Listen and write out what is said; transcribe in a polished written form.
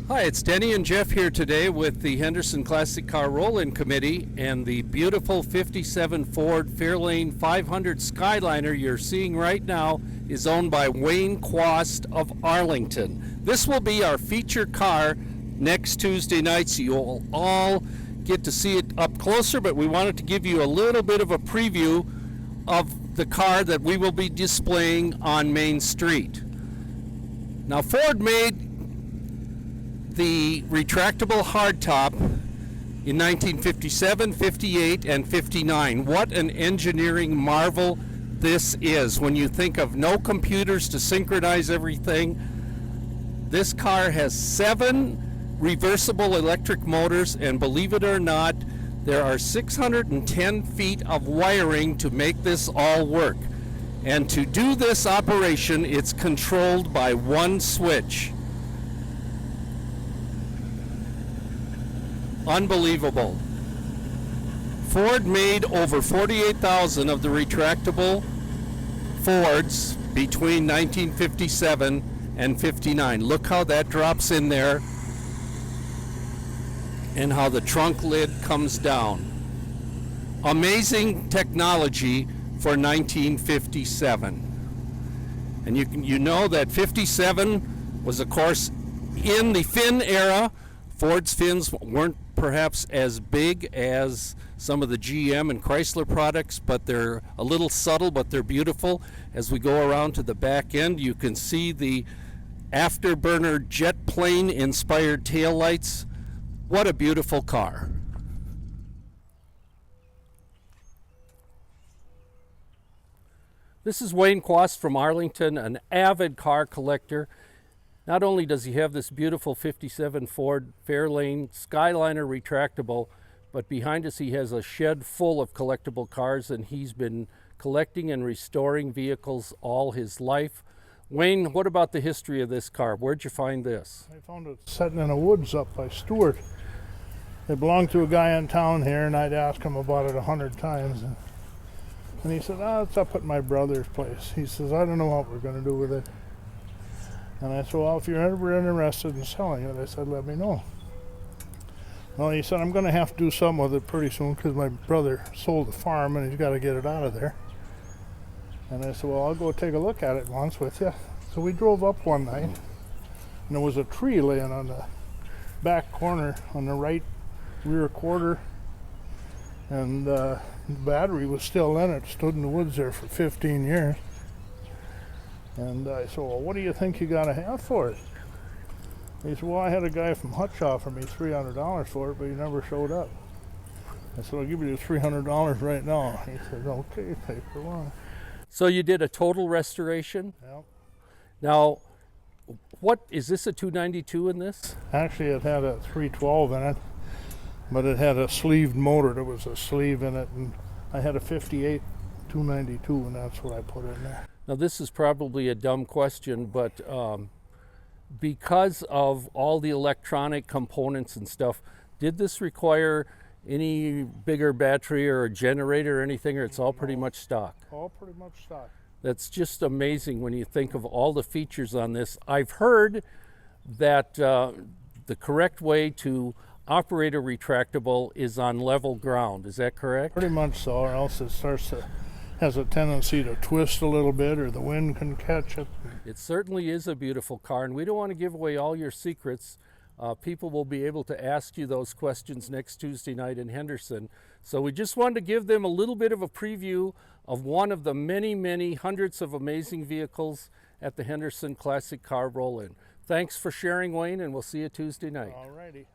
Hi, it's Denny and Jeff here today with the Henderson Classic Car Roll-In Committee, and the beautiful 57 Ford Fairlane 500 Skyliner you're seeing right now is owned by Wayne Quast of Arlington. This will be our feature car next Tuesday night, so you'll all get to see it up closer, but we wanted to give you a little bit of a preview of the car that we will be displaying on Main Street. Now, Ford made the retractable hardtop in 1957, 58, and 59. What an engineering marvel this is. When you think of no computers to synchronize everything, this car has 7 reversible electric motors, and believe it or not, there are 610 feet of wiring to make this all work. And to do this operation, it's controlled by one switch. Unbelievable. Ford made over 48,000 of the retractable Fords between 1957 and 59. Look how that drops in there and how the trunk lid comes down. Amazing technology for 1957. And you know that 57 was, of course, in the fin era. Ford's fins weren't perhaps as big as some of the GM and Chrysler products, but they're a little subtle, but they're beautiful. As we go around to the back end, you can see the afterburner jet plane inspired taillights. What a beautiful car. This is Wayne Quast from Arlington, an avid car collector. Not only does he have this beautiful 57 Ford Fairlane Skyliner retractable, but behind us he has a shed full of collectible cars, and he's been collecting and restoring vehicles all his life. Wayne, what about the history of this car? Where'd you find this? I found it sitting in the woods up by Stewart. It belonged to a guy in town here, and I'd asked him about it 100 times. And he said, it's up at my brother's place. He says, I don't know what we're going to do with it. And I said, well, if you're ever interested in selling it, I said, let me know. Well, he said, I'm going to have to do something with it pretty soon because my brother sold the farm and he's got to get it out of there. And I said, well, I'll go take a look at it once with you. So we drove up one night, and there was a tree laying on the back corner on the right rear quarter. And the battery was still in it, stood in the woods there for 15 years. And I said, well, what do you think you got to have for it? He said, well, I had a guy from Hutch offer me $300 for it, but he never showed up. I said, I'll give you $300 right now. He said, okay, pay for one. So you did a total restoration? Yep. Now, what is this, a 292 in this? Actually, it had a 312 in it, but it had a sleeved motor. There was a sleeve in it, and I had a 58 292, and that's what I put in there. Now, this is probably a dumb question, but because of all the electronic components and stuff, did this require any bigger battery or a generator or anything, or it's all pretty much stock? All pretty much stock. That's just amazing when you think of all the features on this. I've heard that the correct way to operate a retractable is on level ground. Is that correct? Pretty much so, or else it has a tendency to twist a little bit, or the wind can catch it. It certainly is a beautiful car, and we don't want to give away all your secrets. People will be able to ask you those questions next Tuesday night in Henderson. So we just wanted to give them a little bit of a preview of one of the many, many hundreds of amazing vehicles at the Henderson Classic Car Roll-In. Thanks for sharing, Wayne, and we'll see you Tuesday night. All righty.